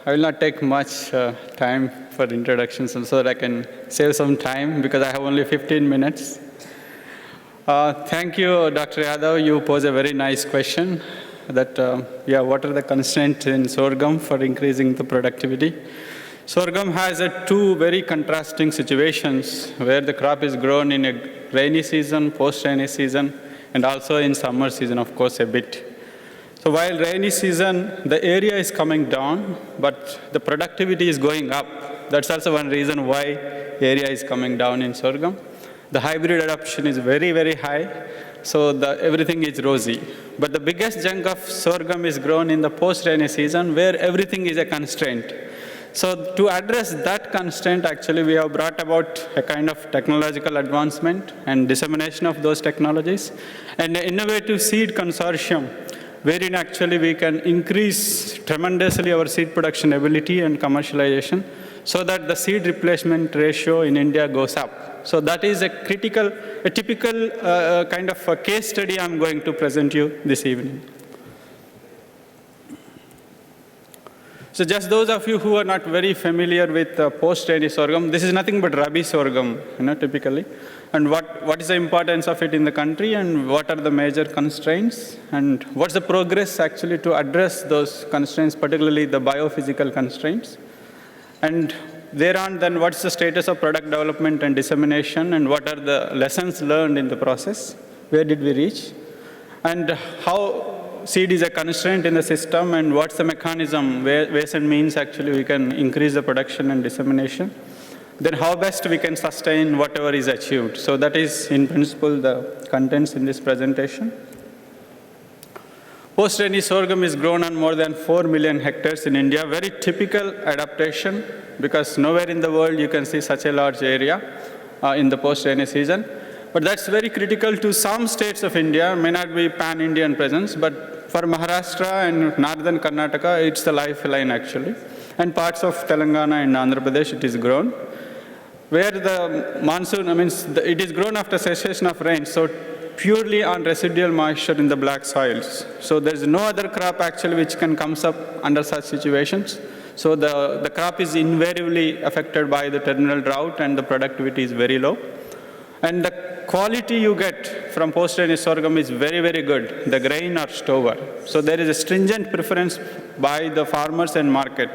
I will not take much time for introductions so that I can save some time because I have only 15 minutes. Thank you, Dr. Yadav. You pose a very nice question that, what are the constraints in sorghum for increasing the productivity? Sorghum has two very contrasting situations where the crop is grown in a rainy season, post-rainy season, and also in summer season, of course, a bit. So while rainy season, the area is coming down, but the productivity is going up. That's also one reason why area is coming down in sorghum. The hybrid adoption is very, very high, so everything is rosy. But the biggest chunk of sorghum is grown in the post-rainy season where everything is a constraint. So to address that constraint, actually, we have brought about a kind of technological advancement and dissemination of those technologies, and an innovative seed consortium, wherein actually we can increase tremendously our seed production ability and commercialization so that the seed replacement ratio in India goes up. So that is a typical kind of a case study I'm going to present you this evening. So just those of you who are not very familiar with post-rainy sorghum, this is nothing but rabi sorghum, typically. And what is the importance of it in the country, and what are the major constraints, and what's the progress actually to address those constraints, particularly the biophysical constraints. And thereon, then what's the status of product development and dissemination, and what are the lessons learned in the process? Where did we reach? And how seed is a constraint in the system, and what's the mechanism, ways and means actually we can increase the production and dissemination. Then how best we can sustain whatever is achieved. So that is, in principle, the contents in this presentation. Post-rainy sorghum is grown on more than 4 million hectares in India. Very typical adaptation, because nowhere in the world you can see such a large area in the post-rainy season. But that's very critical to some states of India, may not be pan-Indian presence, but for Maharashtra and northern Karnataka, it's the lifeline actually. And parts of Telangana and Andhra Pradesh, it is grown. Where the monsoon, it is grown after cessation of rain, so purely on residual moisture in the black soils. So there's no other crop actually which can come up under such situations. So the crop is invariably affected by the terminal drought, and the productivity is very low. And the quality you get from post-rainy sorghum is very, very good, the grain or stover. So there is a stringent preference by the farmers and market.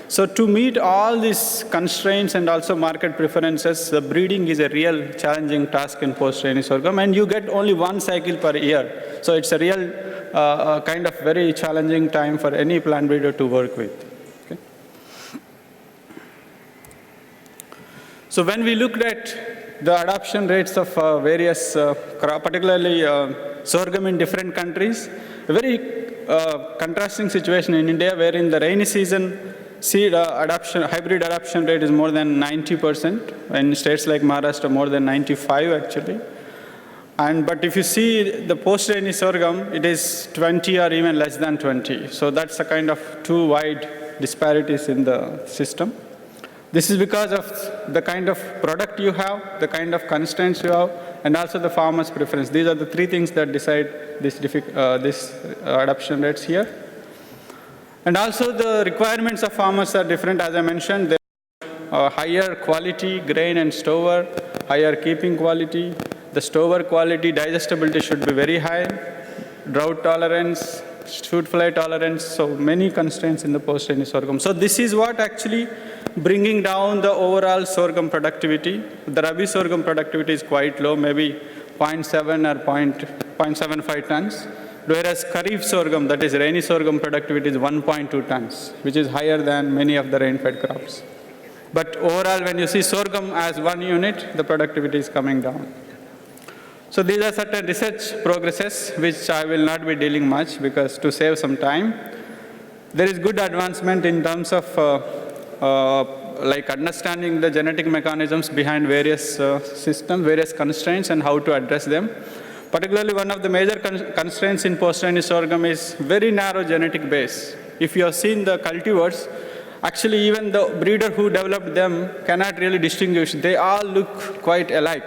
So to meet all these constraints and also market preferences, the breeding is a real challenging task in post-rainy sorghum, and you get only one cycle per year. So it's a real kind of very challenging time for any plant breeder to work with. Okay. So when we looked at the adoption rates of various crops, particularly sorghum in different countries, a very contrasting situation in India, where in the rainy season, seed hybrid adoption rate is more than 90%. In states like Maharashtra, more than 95% actually. But if you see the post-rainy sorghum, it is 20 or even less than 20. So that's a kind of too wide disparities in the system. This is because of the kind of product you have, the kind of constraints you have, and also the farmer's preference. These are the three things that decide this adoption rates here. And also the requirements of farmers are different. As I mentioned, there are higher quality grain and stover, higher keeping quality. The stover quality, digestibility should be very high, drought tolerance, shoot fly tolerance, so many constraints in the post-rainy sorghum. So this is what actually bringing down the overall sorghum productivity. The rabi sorghum productivity is quite low, maybe 0.7 or 0.75 tons. Whereas kharif sorghum, that is rainy sorghum productivity, is 1.2 tons, which is higher than many of the rain-fed crops. But overall, when you see sorghum as one unit, the productivity is coming down. So these are certain research progresses, which I will not be dealing much because to save some time. There is good advancement in terms of like understanding the genetic mechanisms behind various systems, various constraints, and how to address them. Particularly, one of the major constraints in post-rainy sorghum is very narrow genetic base. If you have seen the cultivars, actually even the breeder who developed them cannot really distinguish. They all look quite alike.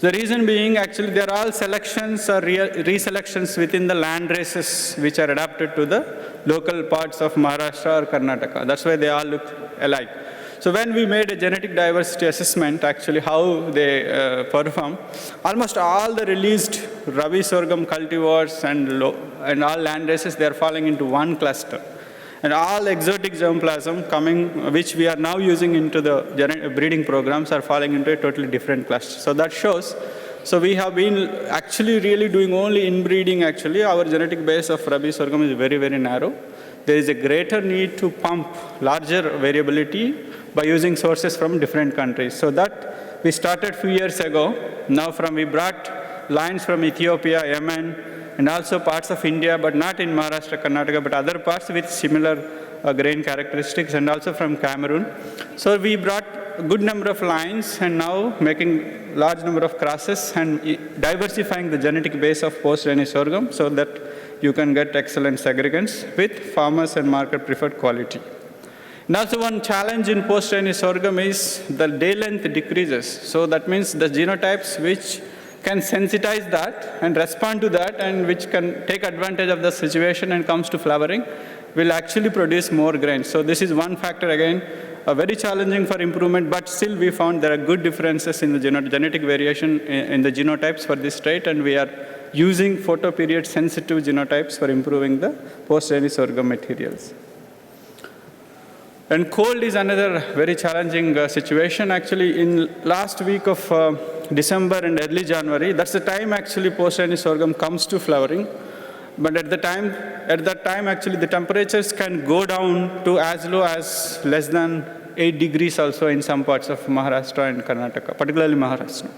The reason being, actually, they're all selections or reselections within the land races which are adapted to the local parts of Maharashtra or Karnataka. That's why they all look alike. So when we made a genetic diversity assessment, actually how they perform, almost all the released Rabi sorghum cultivars and all land races, they are falling into one cluster. And all exotic germplasm coming, which we are now using into the breeding programs, are falling into a totally different cluster. So that shows, so we have been actually really doing only inbreeding actually. Our genetic base of Rabi sorghum is very, very narrow. There is a greater need to pump larger variability by using sources from different countries. So that we started a few years ago. Now we brought lines from Ethiopia, Yemen, and also parts of India, but not in Maharashtra, Karnataka, but other parts with similar grain characteristics, and also from Cameroon. So we brought a good number of lines, and now making large number of crosses and diversifying the genetic base of post-rainy sorghum so that you can get excellent segregants with farmers and market preferred quality. And also one challenge in post-rainy sorghum is the day length decreases. So that means the genotypes which can sensitize that and respond to that, and which can take advantage of the situation and comes to flowering, will actually produce more grains. So this is one factor, again, very challenging for improvement, but still we found there are good differences in the genetic variation in the genotypes for this trait, and we are using photoperiod sensitive genotypes for improving the post-rainy sorghum materials. And cold is another very challenging situation. Actually, in last week of December and early January, that's the time actually post-rainy sorghum comes to flowering. But at that time, actually, the temperatures can go down to as low as less than 8 degrees also in some parts of Maharashtra and Karnataka, particularly Maharashtra.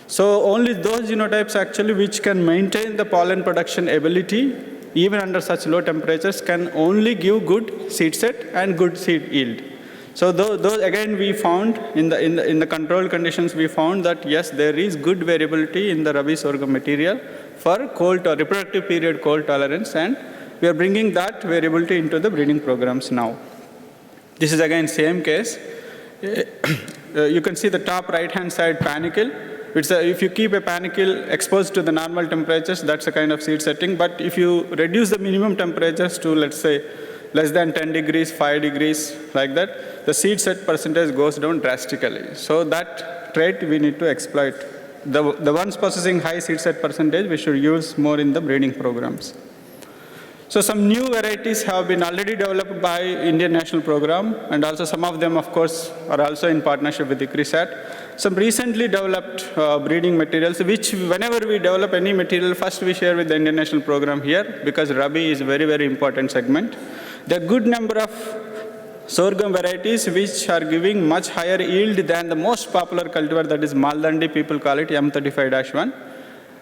So only those genotypes actually which can maintain the pollen production ability even under such low temperatures can only give good seed set and good seed yield. So those again we found in the controlled conditions, we found that yes, there is good variability in the Rabi sorghum material for cold or reproductive period cold tolerance, and we are bringing that variability into the breeding programs now. This is again same case. You can see the top right hand side panicle. If you keep a panicle exposed to the normal temperatures, that's a kind of seed setting. But if you reduce the minimum temperatures to, let's say, less than 10 degrees, 5 degrees, like that, the seed set percentage goes down drastically. So that trait we need to exploit. The ones possessing high seed set percentage, we should use more in the breeding programs. So some new varieties have been already developed by Indian National Program, and also some of them, of course, are also in partnership with ICRISAT. Some recently developed breeding materials, which whenever we develop any material, first we share with the Indian National Program here, because Rabi is a very, very important segment. There are good number of sorghum varieties which are giving much higher yield than the most popular cultivar, that is Maldandi, people call it M35-1,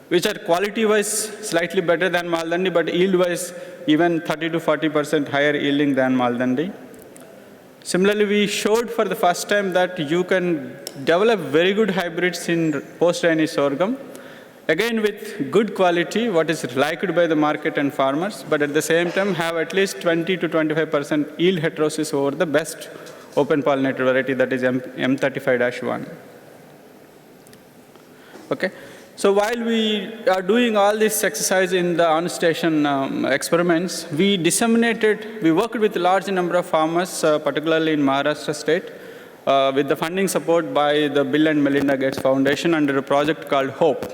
which are quality-wise slightly better than Maldandi, but yield-wise even 30 to 40% higher yielding than Maldandi. Similarly, we showed for the first time that you can develop very good hybrids in post-rainy sorghum, again with good quality, what is liked by the market and farmers, but at the same time have at least 20 to 25% yield heterosis over the best open pollinated variety, that is M35-1. Okay. So while we are doing all this exercise in the on-station experiments, we worked with a large number of farmers, particularly in Maharashtra state, with the funding support by the Bill and Melinda Gates Foundation under a project called HOPE.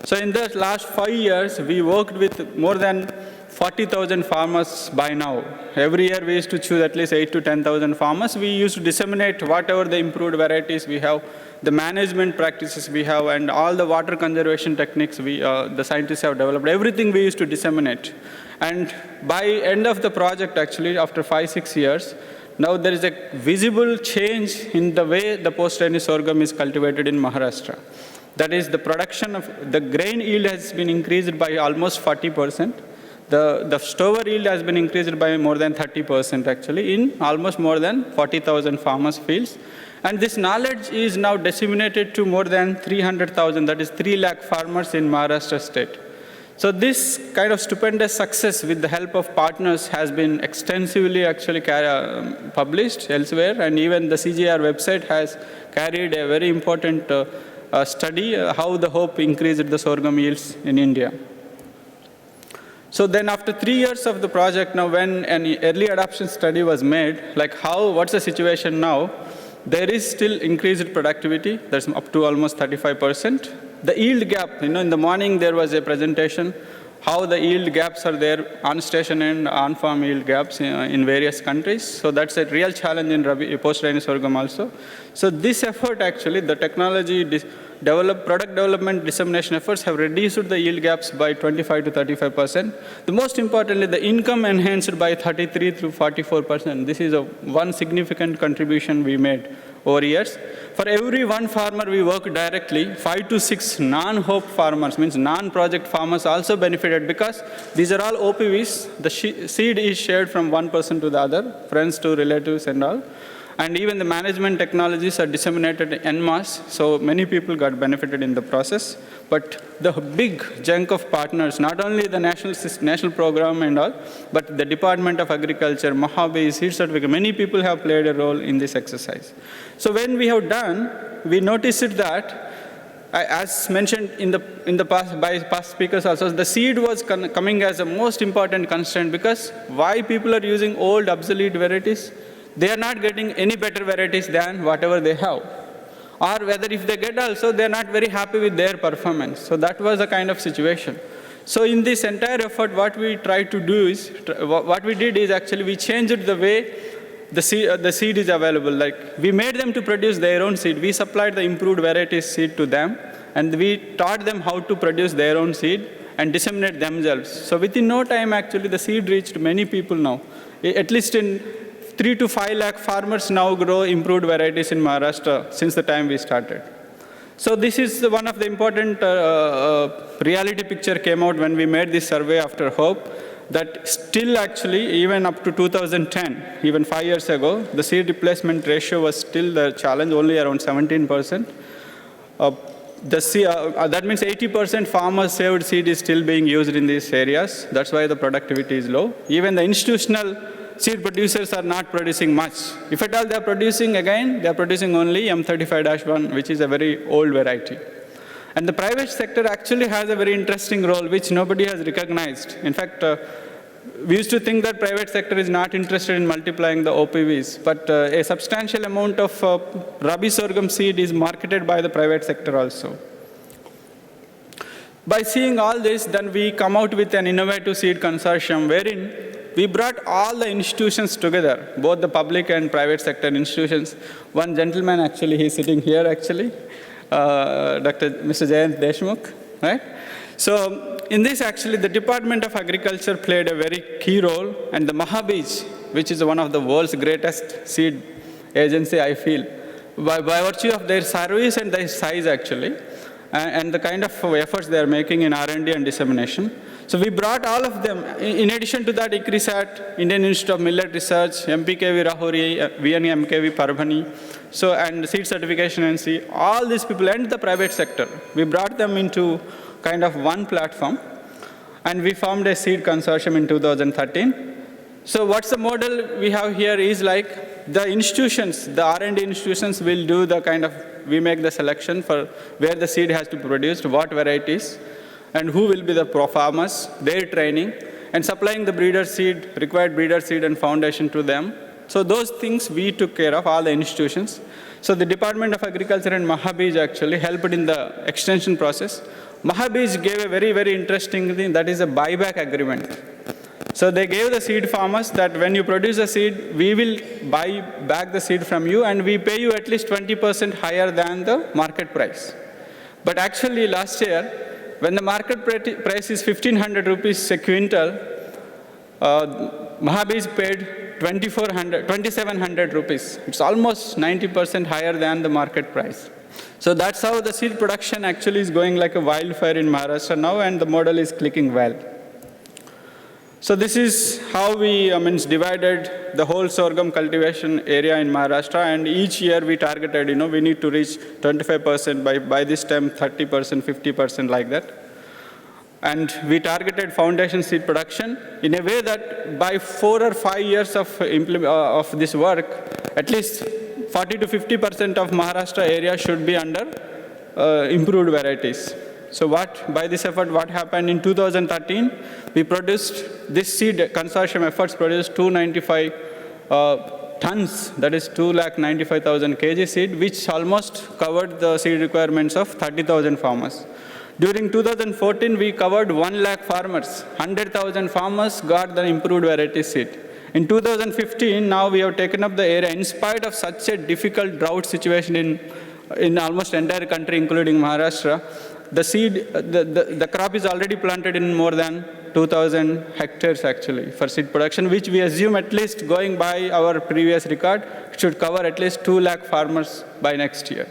So in the last 5 years, we worked with more than 40,000 farmers by now. Every year we used to choose at least 8 to 10,000 farmers. We used to disseminate whatever the improved varieties we have, the management practices we have, and all the water conservation techniques the scientists have developed. Everything we used to disseminate. And by end of the project, actually, after 5-6 years, now there is a visible change in the way the post-rainy sorghum is cultivated in Maharashtra. That is, the production of the grain yield has been increased by almost 40%. The stover yield has been increased by more than 30% actually in almost more than 40,000 farmers' fields. And this knowledge is now disseminated to more than 300,000, that is 3 lakh farmers in Maharashtra state. So this kind of stupendous success with the help of partners has been extensively actually published elsewhere, and even the CGR website has carried a very important study how the HOPE increased the sorghum yields in India. So then after 3 years of the project, now when an early adoption study was made, like what's the situation now? There is still increased productivity. That's up to almost 35%. The yield gap, in the morning there was a presentation, how the yield gaps are there, on-station and on-farm yield gaps in various countries. So that's a real challenge in post-rainy sorghum also. So this effort actually, the technology product development dissemination efforts have reduced the yield gaps by 25 to 35%. The most importantly, the income enhanced by 33 to 44%. This is one significant contribution we made over years. For every one farmer we work directly, 5 to 6 non-HOPE farmers, means non-project farmers also benefited because these are all OPVs. The seed is shared from one person to the other, friends to relatives and all. And even the management technologies are disseminated en masse, so many people got benefited in the process. But the big chunk of partners, not only the national program and all, but the Department of Agriculture, Mahabi, Seed Certificate, many people have played a role in this exercise. So when we have done, we noticed that, as mentioned in the past by past speakers also, the seed was coming as a most important constraint because why people are using old obsolete varieties? They are not getting any better varieties than whatever they have. Or whether if they get also, they are not very happy with their performance. So that was the kind of situation. So in this entire effort, what we tried to do is, what we did is actually we changed the way the seed is available. Like we made them to produce their own seed. We supplied the improved varieties seed to them, and we taught them how to produce their own seed and disseminate themselves. So within no time, actually, the seed reached many people now. At least in 3 to 5 lakh farmers now grow improved varieties in Maharashtra since the time we started. So this is one of the important reality picture came out when we made this survey after HOPE, that still actually, even up to 2010, even 5 years ago, the seed replacement ratio was still the challenge, only around 17%. That means 80% farmers saved seed is still being used in these areas. That's why the productivity is low. Even the institutional seed producers are not producing much. If at all they are producing, again, they are producing only M35-1, which is a very old variety. And the private sector actually has a very interesting role, which nobody has recognized. In fact, we used to think that private sector is not interested in multiplying the OPVs, but a substantial amount of Rabi sorghum seed is marketed by the private sector also. By seeing all this, then we come out with an innovative seed consortium wherein we brought all the institutions together, both the public and private sector institutions. One gentleman, actually, he's sitting here, actually, Mr. Jayant Deshmukh, right? So in this, actually, the Department of Agriculture played a very key role, and the Mahabij, which is one of the world's greatest seed agency, I feel, by virtue of their service and their size, actually, and the kind of efforts they are making in R&D and dissemination. So we brought all of them. In addition to that, ICRISAT, Indian Institute of Millet Research, MPKV Rahuri, VNMKV Parbhani, and Seed Certification NC, all these people and the private sector, we brought them into kind of one platform, and we formed a seed consortium in 2013. So what's the model we have here is like the institutions, the R&D institutions will do the kind of, we make the selection for where the seed has to be produced, what varieties, and who will be the farmers, their training, and supplying the breeder seed, required breeder seed and foundation to them. So those things we took care of, all the institutions. So the Department of Agriculture and Mahabij actually helped in the extension process. Mahabij gave a very, very interesting thing, that is a buyback agreement. So they gave the seed farmers that when you produce a seed, we will buy back the seed from you and we pay you at least 20% higher than the market price. But actually last year, when the market price is 1,500 rupees a quintal, Mahabij paid 2,700 rupees. It's almost 90% higher than the market price. So that's how the seed production actually is going like a wildfire in Maharashtra now, and the model is clicking well. So this is how we divided the whole sorghum cultivation area in Maharashtra, and each year we targeted, we need to reach 25%, by this time 30%, 50%, like that. And we targeted foundation seed production in a way that by 4 or 5 years of this work, at least 40 to 50% of Maharashtra area should be under improved varieties. So by this effort, what happened in 2013, we produced, this seed consortium efforts produced 295 tons, that is 295,000 kg seed, which almost covered the seed requirements of 30,000 farmers. During 2014, we covered 1 lakh farmers. 100,000 farmers got the improved variety seed. In 2015, now we have taken up the area in spite of such a difficult drought situation in almost entire country, including Maharashtra. The crop is already planted in more than 2,000 hectares actually for seed production, which we assume at least going by our previous record should cover at least 2 lakh farmers by next year.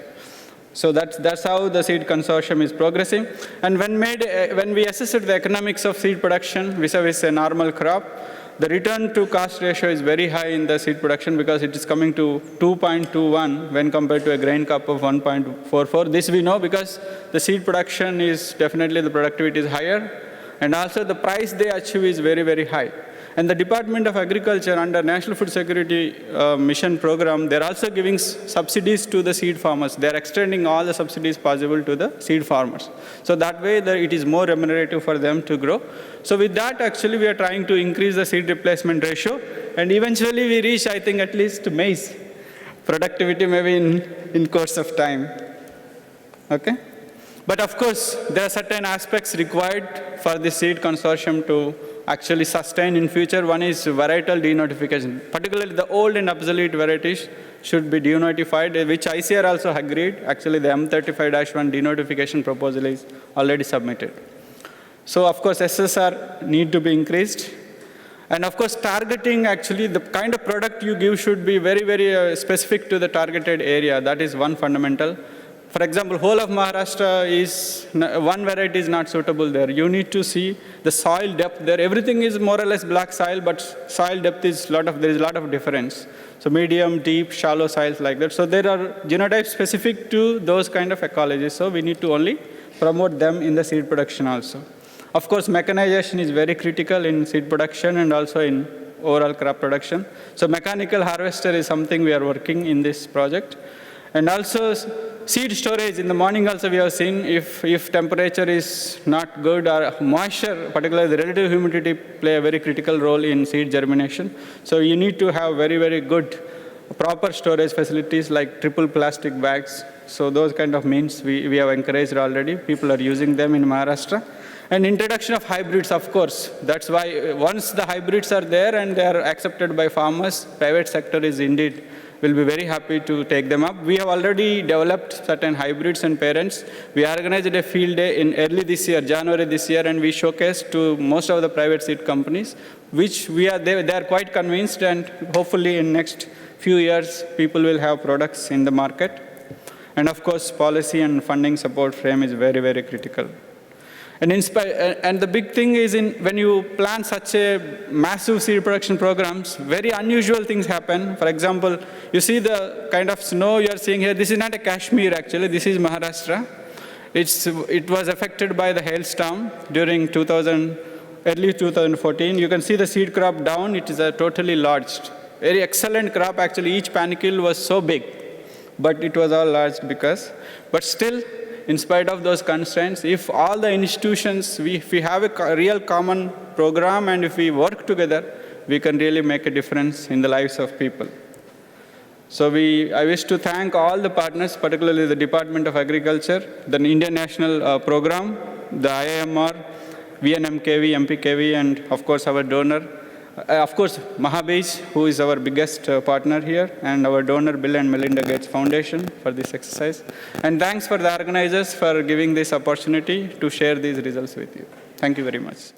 So that's how the seed consortium is progressing. And when we assessed the economics of seed production vis-a-vis a normal crop, the return to cost ratio is very high in the seed production because it is coming to 2.21 when compared to a grain crop of 1.44. This we know because the seed production is definitely the productivity is higher, and also the price they achieve is very, very high. And the Department of Agriculture under National Food Security Mission program, they're also giving subsidies to the seed farmers. They're extending all the subsidies possible to the seed farmers. So that way it is more remunerative for them to grow. So with that, actually, we are trying to increase the seed replacement ratio. And eventually we reach, I think, at least maize productivity maybe in course of time. Okay? But of course, there are certain aspects required for the seed consortium to actually sustain in future. One is varietal denotification. Particularly the old and obsolete varieties should be denotified, which ICR also agreed. Actually, the M35-1 denotification proposal is already submitted. So of course, SSR need to be increased. And of course, targeting actually, the kind of product you give should be very, very specific to the targeted area. That is one fundamental. For example, whole of Maharashtra is, one variety is not suitable there. You need to see the soil depth there. Everything is more or less black soil, but soil depth is there is a lot of difference. So medium, deep, shallow soils like that. So there are genotypes specific to those kind of ecologies. So we need to only promote them in the seed production also. Of course, mechanization is very critical in seed production and also in overall crop production. So mechanical harvester is something we are working in this project. And also seed storage. In the morning also we have seen if temperature is not good or moisture, particularly the relative humidity, play a very critical role in seed germination. So you need to have very, very good proper storage facilities like triple plastic bags. So those kind of means we have encouraged already. People are using them in Maharashtra. And introduction of hybrids, of course. That's why once the hybrids are there and they are accepted by farmers, private sector is indeed will be very happy to take them up. We have already developed certain hybrids and parents. We organized a field day in early this year, January this year, and we showcased to most of the private seed companies, which they are quite convinced, and hopefully in next few years, people will have products in the market. And of course, policy and funding support frame is very, very critical. And the big thing is when you plan such a massive seed production programs, very unusual things happen. For example, you see the kind of snow you are seeing here. This is not a Kashmir actually, this is Maharashtra. It was affected by the hailstorm during early 2014. You can see the seed crop down, it is a totally lodged. Very excellent crop actually, each panicle was so big, but it was all lodged but still, in spite of those constraints, if all the institutions, if we have a real common program and if we work together, we can really make a difference in the lives of people. So I wish to thank all the partners, particularly the Department of Agriculture, the Indian National Program, the IIMR, VNMKV, MPKV, and of course our donor. Of course, Mahabij, who is our biggest partner here, and our donor, Bill and Melinda Gates Foundation, for this exercise. And thanks for the organizers for giving this opportunity to share these results with you. Thank you very much.